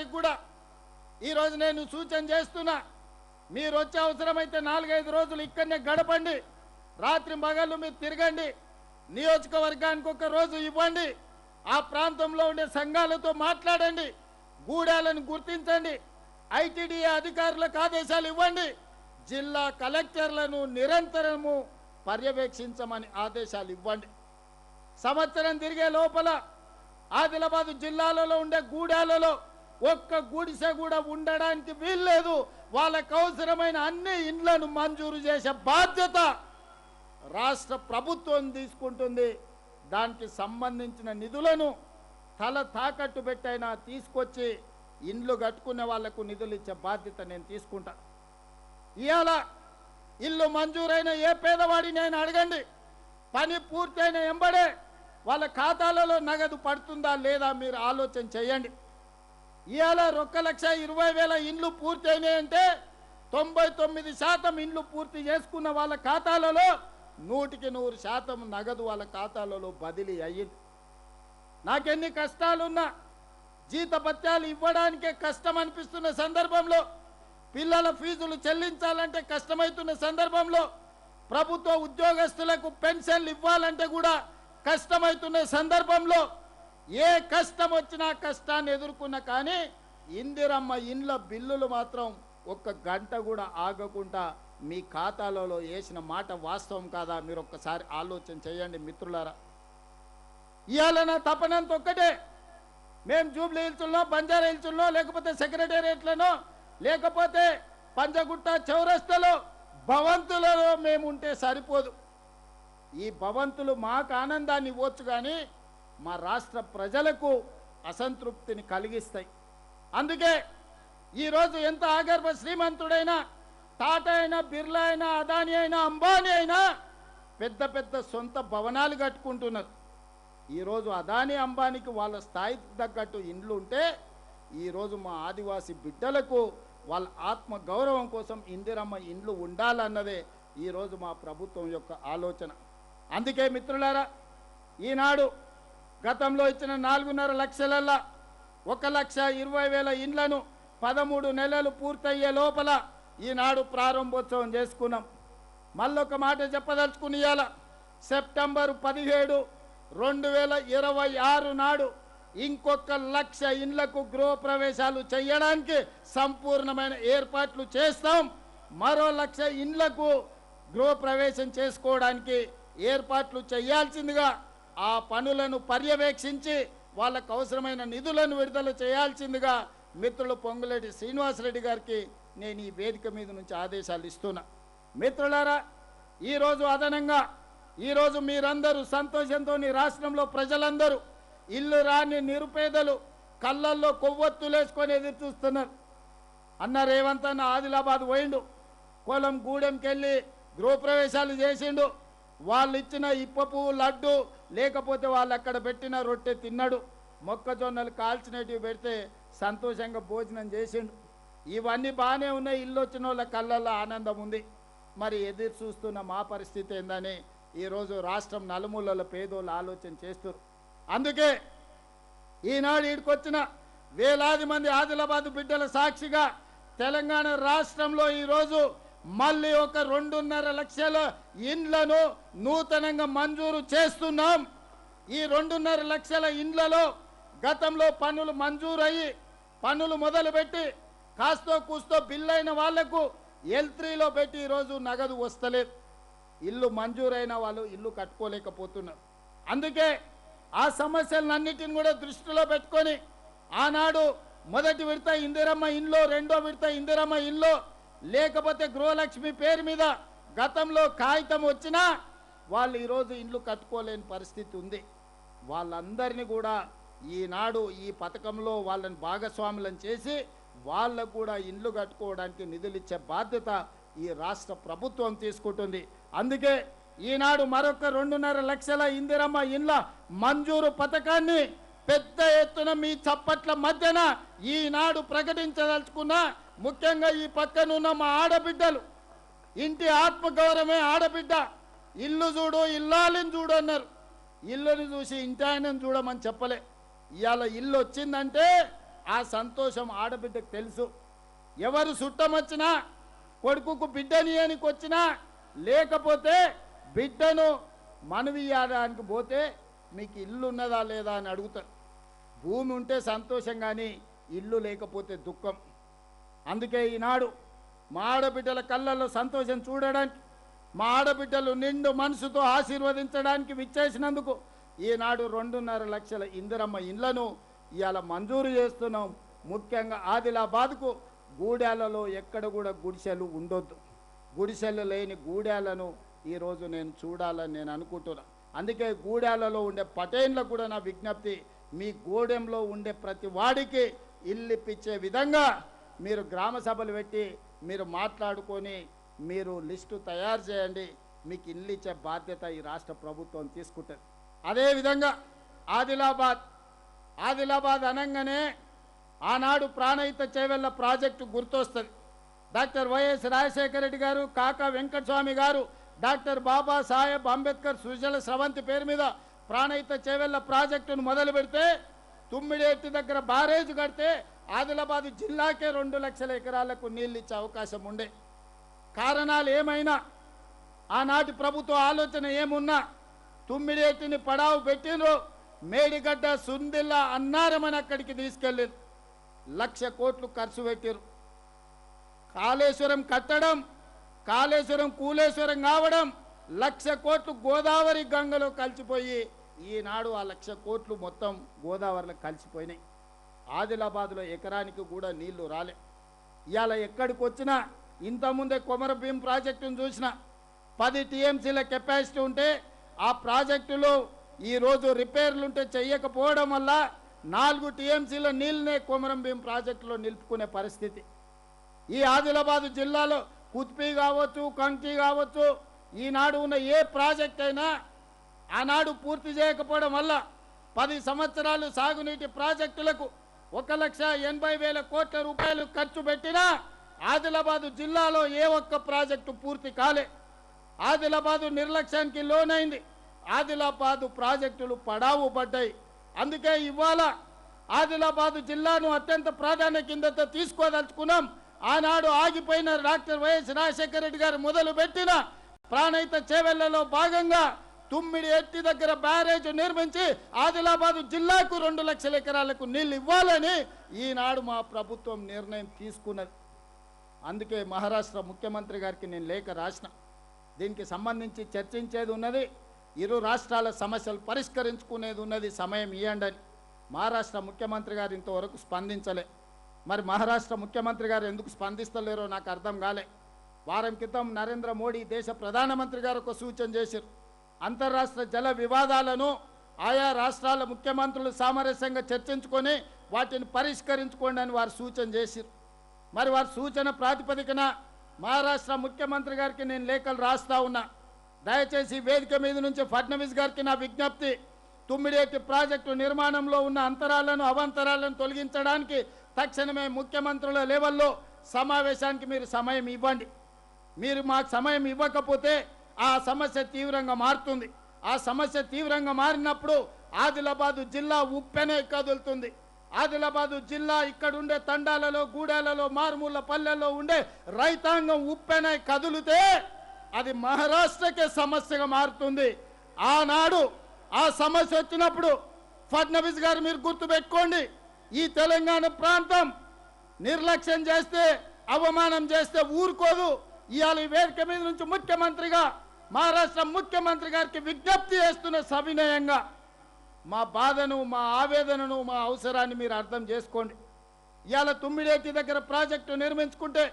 గారికి కూడా ఈరోజు నేను సూచన చేస్తున్నా, మీరు వచ్చే అవసరమైతే 4-5 రోజులు ఇక్కడనే గడపండి, రాత్రి మగళ్ళు మీరు తిరగండి, నియోజకవర్గానికి ఒక రోజు ఇవ్వండి, ఆ ప్రాంతంలో ఉండే సంఘాలతో మాట్లాడండి, గూడాలను గుర్తించండి, ఐటీడీఏ అధికారులకు ఆదేశాలు ఇవ్వండి, జిల్లా కలెక్టర్లను నిరంతరము పర్యవేక్షించమని ఆదేశాలు ఇవ్వండి. సంవత్సరం తిరిగే లోపల ఆదిలాబాద్ జిల్లాలలో ఉండే గూడాలలో ఒక్క గుడిసె కూడా ఉండడానికి వీల్లేదు. వాళ్ళకు అవసరమైన అన్ని ఇండ్లను మంజూరు చేసే బాధ్యత రాష్ట్ర ప్రభుత్వం తీసుకుంటుంది. దానికి సంబంధించిన నిధులను తల తాకట్టు పెట్టైనా తీసుకొచ్చి ఇండ్లు కట్టుకునే వాళ్లకు నిధులు ఇచ్చే బాధ్యత నేను తీసుకుంటా. ఇవాళ ఇల్లు మంజూరైన ఏ పేదవాడినైనా అడగండి, పని పూర్తయిన ఎంబడే వాళ్ళ ఖాతాలలో నగదు పడుతుందా లేదా మీరు ఆలోచన చేయండి. ఇవాళ 1,20,000 ఇండ్లు పూర్తి అయినాయంటే 99% ఇండ్లు పూర్తి చేసుకున్న వాళ్ళ ఖాతాలలో 100% నగదు వాళ్ళ ఖాతాలలో బదిలీ అయ్యింది. నాకెన్ని కష్టాలున్నా జీతభత్యాలు ఇవ్వడానికే కష్టం అనిపిస్తున్న సందర్భంలో, పిల్లల ఫీజులు చెల్లించాలంటే కష్టమవుతున్న సందర్భంలో, ప్రభుత్వ ఉద్యోగస్తులకు పెన్షన్లు ఇవ్వాలంటే కూడా కష్టమవుతున్న సందర్భంలో, ఏ కష్టం వచ్చినా కష్టాన్ని ఎదుర్కొన్నా కానీ ఇందిరమ్మ ఇండ్ల బిల్లులు మాత్రం 1 గంట కూడా ఆగకుండా మీ ఖాతాలలో వేసిన మాట వాస్తవం కాదా? మీరు ఒక్కసారి ఆలోచన చేయండి మిత్రులారా. ఇవాళ నా తపనంత ఒక్కటే, మేము జూబ్లీ హిల్స్లో, బంజారా హిల్స్లో, లేకపోతే సెక్రటేరియట్లను, లేకపోతే పంజగుట్ట చౌరస్తలో భవంతులలో మేము ఉంటే సరిపోదు. ఈ భవంతులు మాకు ఆనందాన్ని ఇవ్వచ్చు కానీ మా రాష్ట్ర ప్రజలకు అసంతృప్తిని కలిగిస్తాయి. అందుకే ఈరోజు ఎంత ఆగర్భ శ్రీమంతుడైనా, టాటా అయినా, బిర్లా అయినా, అదానీ అయినా, అంబానీ అయినా పెద్ద పెద్ద సొంత భవనాలు కట్టుకుంటున్నారు. ఈరోజు అదానీ అంబానీకి వాళ్ళ స్థాయికి తగ్గట్టు ఇండ్లు ఉంటే, ఈరోజు మా ఆదివాసీ బిడ్డలకు వాళ్ళ ఆత్మ గౌరవం కోసం ఇందిరమ్మ ఇండ్లు ఉండాలన్నదే ఈరోజు మా ప్రభుత్వం యొక్క ఆలోచన. అందుకే మిత్రులారా, ఈనాడు గతంలో ఇచ్చిన 4.5 లక్షలల్లా 1,20,000 ఇండ్లను 13 నెలలు పూర్తయ్యే లోపల ఈనాడు ప్రారంభోత్సవం చేసుకున్నాం. మళ్ళొక మాట చెప్పదలుచుకుని, ఇవాళ సెప్టెంబర్ 17, 2026 నాడు ఇంకొక 1,00,000 ఇండ్లకు గృహప్రవేశాలు చేయడానికి సంపూర్ణమైన ఏర్పాట్లు చేస్తాం. మరో 1,00,000 ఇండ్లకు గృహప్రవేశం చేసుకోవడానికి ఏర్పాట్లు చేయాల్సిందిగా, ఆ పనులను పర్యవేక్షించి వాళ్ళకు అవసరమైన నిధులను విడుదల చేయాల్సిందిగా మిత్రులు పొంగులేటి శ్రీనివాసరెడ్డి గారికి నేను ఈ వేదిక మీద నుంచి ఆదేశాలు ఇస్తున్నా. మిత్రులారా, ఈరోజు అదనంగా ఈరోజు మీరందరూ సంతోషంతో రాష్ట్రంలో ప్రజలందరూ ఇల్లు రాని నిరుపేదలు కళ్ళల్లో కొవ్వొత్తులేసుకొని ఎదురు చూస్తున్నారు. అన్న రేవంత్ అన్న ఆదిలాబాద్ పోయిండు, కోలం గూడెంకి వెళ్ళి గృహప్రవేశాలు చేసిండు. వాళ్ళు ఇచ్చిన ఇప్ప పువ్వు లడ్డు, లేకపోతే వాళ్ళు అక్కడ పెట్టిన రొట్టె తిన్నాడు, మొక్కజొన్నలు కాల్చినవి పెడితే సంతోషంగా భోజనం చేసిండు. ఇవన్నీ బాగానే ఉన్నాయి, ఇల్లు వచ్చిన వాళ్ళ కళ్ళల్లో ఆనందం ఉంది. మరి ఎదురు చూస్తున్న మా పరిస్థితి ఏందని ఈరోజు రాష్ట్రం నలుమూలల పేదోళ్ళు ఆలోచన చేస్తారు. అందుకే ఈనాడు ఈడికొచ్చిన వేలాది మంది ఆదిలాబాద్ బిడ్డల సాక్షిగా తెలంగాణ రాష్ట్రంలో ఈరోజు మళ్ళీ ఒక 2.5 లక్షల ఇండ్లను నూతనంగా మంజూరు చేస్తున్నాం. ఈ 2.5 లక్షల ఇండ్లలో గతంలో పన్నులు మంజూరయ్యి పన్నులు మొదలుపెట్టి కాస్తో కూస్తో బిల్లైన వాళ్లకు L3లో పెట్టి ఈరోజు నగదు వస్తలేదు. ఇల్లు మంజూరైన వాళ్ళు ఇల్లు కట్టుకోలేకపోతున్నారు. అందుకే ఆ సమస్యలన్నిటిని కూడా దృష్టిలో పెట్టుకొని ఆనాడు మొదటి విడత ఇందిరమ్మ ఇండ్లో, రెండో విడత ఇందిరమ్మ ఇండ్లో, లేకపోతే గృహలక్ష్మి పేరు మీద గతంలో కాగితం వచ్చినా వాళ్ళు ఈరోజు ఇండ్లు కట్టుకోలేని పరిస్థితి ఉంది. వాళ్ళందరినీ కూడా ఈనాడు ఈ పథకంలో వాళ్ళని భాగస్వాములను చేసి వాళ్ళకు కూడా ఇండ్లు కట్టుకోవడానికి నిధులు ఇచ్చే బాధ్యత ఈ రాష్ట్ర ప్రభుత్వం తీసుకుంటుంది. అందుకే ఈనాడు మరొక 2.5 లక్షల ఇందిరమ్మ ఇండ్ల మంజూరు పథకాన్ని పెద్ద ఎత్తున మీ చప్పట్ల మధ్యన ఈనాడు ప్రకటించదలుచుకున్నా. ముఖ్యంగా ఈ పక్కనున్న మా ఆడబిడ్డలు, ఇంటి ఆత్మగౌరవమే ఆడబిడ్డ, ఇల్లు చూడు ఇల్లాలిని చూడు అన్నారు. ఇల్లుని చూసి ఇంటి ఆయనను చూడమని చెప్పలే. ఇవాళ ఇల్లు వచ్చిందంటే ఆ సంతోషం ఆడబిడ్డకు తెలుసు. ఎవరు చుట్టం వచ్చినా కొడుకుకు బిడ్డనియానికి వచ్చినా లేకపోతే బిడ్డను మనవియాడానికి పోతే మీకు ఇల్లు ఉన్నదా లేదా అని అడుగుతారు. భూమి ఉంటే సంతోషం కానీ ఇల్లు లేకపోతే దుఃఖం. అందుకే ఈనాడు మా ఆడబిడ్డల కళ్ళల్లో సంతోషం చూడడానికి, మా ఆడబిడ్డలు నిండు మనసుతో ఆశీర్వదించడానికి విచ్చేసినందుకు ఈనాడు 2.5 లక్షల ఇందిరమ్మ ఇండ్లను ఇవాళ మంజూరు చేస్తున్నాం. ముఖ్యంగా ఆదిలాబాద్కు గూడాలలో ఎక్కడ కూడా గుడిసెలు ఉండొద్దు. గుడిసెలు లేని గూడాలను ఈరోజు నేను చూడాలని నేను అనుకుంటున్నా. అందుకే గూడాలలో ఉండే పటేన్లకు కూడా నా విజ్ఞప్తి, మీ గూడెంలో ఉండే ప్రతి వాడికి ఇల్లు ఇప్పించే విధంగా మీరు గ్రామ సభలు పెట్టి మీరు మాట్లాడుకొని మీరు లిస్టు తయారు చేయండి. మీకు ఇల్లు ఇచ్చే బాధ్యత ఈ రాష్ట్ర ప్రభుత్వం తీసుకుంటుంది. అదేవిధంగా ఆదిలాబాద్ అనగానే ఆనాడు ప్రాణహిత చేవెళ్ళ ప్రాజెక్టు గుర్తొస్తుంది. డాక్టర్ వైఎస్ రాజశేఖర రెడ్డి గారు, కాకా వెంకటస్వామి గారు, డాక్టర్ బాబాసాహెబ్ అంబేద్కర్ సుజల స్రవంతి పేరు మీద ప్రాణహిత చేవెళ్ళ ప్రాజెక్టును మొదలు పెడితే తుమ్మిడేటి దగ్గర బ్యారేజ్ కడితే ఆదిలాబాద్ జిల్లాకే 2 లక్షల ఎకరాలకు నీళ్ళు ఇచ్చే అవకాశం ఉండే. కారణాలు ఏమైనా ఆనాటి ప్రభుత్వ ఆలోచన ఏమున్నా తుమ్మిడేటిని పడావు పెట్టినరు, మేడిగడ్డ సుందిల్లా అన్నారమని అక్కడికి తీసుకెళ్ళారు. 1,00,000 కోట్లు ఖర్చు పెట్టారు. కాళేశ్వరం కట్టడం, కాళేశ్వరం కూలేశ్వరం కావడం, 1,00,000 కోట్లు గోదావరి గంగలో కలిసిపోయి ఈనాడు ఆ 1,00,000 కోట్లు మొత్తం గోదావరిలో కలిసిపోయినాయి. ఆదిలాబాద్లో ఎకరానికి కూడా నీళ్లు రాలే. ఇవాళ ఎక్కడికి వచ్చినా ఇంతకుముందే కొమరభీం ప్రాజెక్టును చూసిన 10 టీఎంసీల కెపాసిటీ ఉంటే ఆ ప్రాజెక్టులో ఈరోజు రిపేర్లు ఉంటే చెయ్యకపోవడం వల్ల 4 టీఎంసీల నీళ్ళనే కొమరంభీం ప్రాజెక్టులో నిలుపుకునే పరిస్థితి. ఈ ఆదిలాబాద్ జిల్లాలో కుత్పి కావచ్చు, కంకి కావచ్చు, ఈనాడు ఉన్న ఏ ప్రాజెక్ట్ అయినా ఆనాడు పూర్తి చేయకపోవడం వల్ల 10 సంవత్సరాలు సాగునీటి ప్రాజెక్టులకు 1,80,000 కోట్ల రూపాయలు ఖర్చు పెట్టినా ఆదిలాబాద్ జిల్లాలో ఏ ఒక్క ప్రాజెక్టు పూర్తి కాలే. ఆదిలాబాద్ నిర్లక్ష్యానికి లోనైంది. ఆదిలాబాద్ ప్రాజెక్టులు పడావు పడ్డాయి. అందుకే ఇవాళ ఆదిలాబాద్ జిల్లాను అత్యంత ప్రాధాన్యత తీసుకోదలుచుకున్నాం. ఆనాడు ఆగిపోయిన డాక్టర్ వైఎస్ రాజశేఖర రెడ్డి గారు మొదలుపెట్టిన ప్రాణహిత చేవెళ్లలో భాగంగా తుమ్మిడి ఎట్టి దగ్గర బ్యారేజ్ నిర్మించి ఆదిలాబాద్ జిల్లాకు 2 లక్షల ఎకరాలకు నీళ్లు ఇవ్వాలని ఈనాడు మా ప్రభుత్వం నిర్ణయం తీసుకున్నది. అందుకే మహారాష్ట్ర ముఖ్యమంత్రి గారికి నేను లేఖ రాసిన. దీనికి సంబంధించి చర్చించేది ఉన్నది, ఇరు రాష్ట్రాల సమస్యలు పరిష్కరించుకునేది ఉన్నది, సమయం ఇవ్వండి అని. మహారాష్ట్ర ముఖ్యమంత్రి గారు ఇంతవరకు స్పందించలే. మరి మహారాష్ట్ర ముఖ్యమంత్రి గారు ఎందుకు స్పందిస్తలేరో నాకు అర్థం కాలే. వారం క్రితం నరేంద్ర మోడీ దేశ ప్రధానమంత్రి గారు ఒక సూచన చేశారు. అంతర్రాష్ట్ర జల వివాదాలను ఆయా రాష్ట్రాల ముఖ్యమంత్రులు సామరస్యంగా చర్చించుకొని వాటిని పరిష్కరించుకోండి అని వారు సూచన చేశారు. మరి వారి సూచన ప్రాతిపదికన మహారాష్ట్ర ముఖ్యమంత్రి గారికి నేను లేఖలు రాస్తా ఉన్నా. దయచేసి వేదిక మీద నుంచి ఫడ్నవీస్ గారికి నా విజ్ఞప్తి, తుమ్మిడేటి ప్రాజెక్టు నిర్మాణంలో ఉన్న అంతరాలను అవాంతరాలను తొలగించడానికి తక్షణమే ముఖ్యమంత్రుల లెవెల్లో సమావేశానికి మీరు సమయం ఇవ్వండి. మీరు మాకు సమయం ఇవ్వకపోతే ఆ సమస్య తీవ్రంగా మారుతుంది. ఆ సమస్య తీవ్రంగా మారినప్పుడు ఆదిలాబాదు జిల్లా ఉప్పెనే కదులుతుంది. ఆదిలాబాదు జిల్లా ఇక్కడుండే తండాలలో, గూడాలలో, మారుమూల పల్లెల్లో ఉండే రైతాంగం ఉప్పెనే కదులుతే అది మహారాష్ట్రకే సమస్యగా మారుతుంది. ఆనాడు ఆ సమస్య వచ్చినప్పుడు ఫడ్నవీస్ గారు మీరు గుర్తుపెట్టుకోండి, ఈ తెలంగాణ ప్రాంతం నిర్లక్ష్యం చేస్తే, అవమానం చేస్తే ఊరుకోదు. ఇవాళ ఈ వేదిక మీద నుంచి ముఖ్యమంత్రిగా మహారాష్ట్ర ముఖ్యమంత్రి గారికి విజ్ఞప్తి చేస్తున్న సవినయంగా మా బాధను, మా ఆవేదనను, మా అవసరాన్ని మీరు అర్థం చేసుకోండి. ఇవాళ తుమ్మిడేటి దగ్గర ప్రాజెక్టు నిర్మించుకుంటే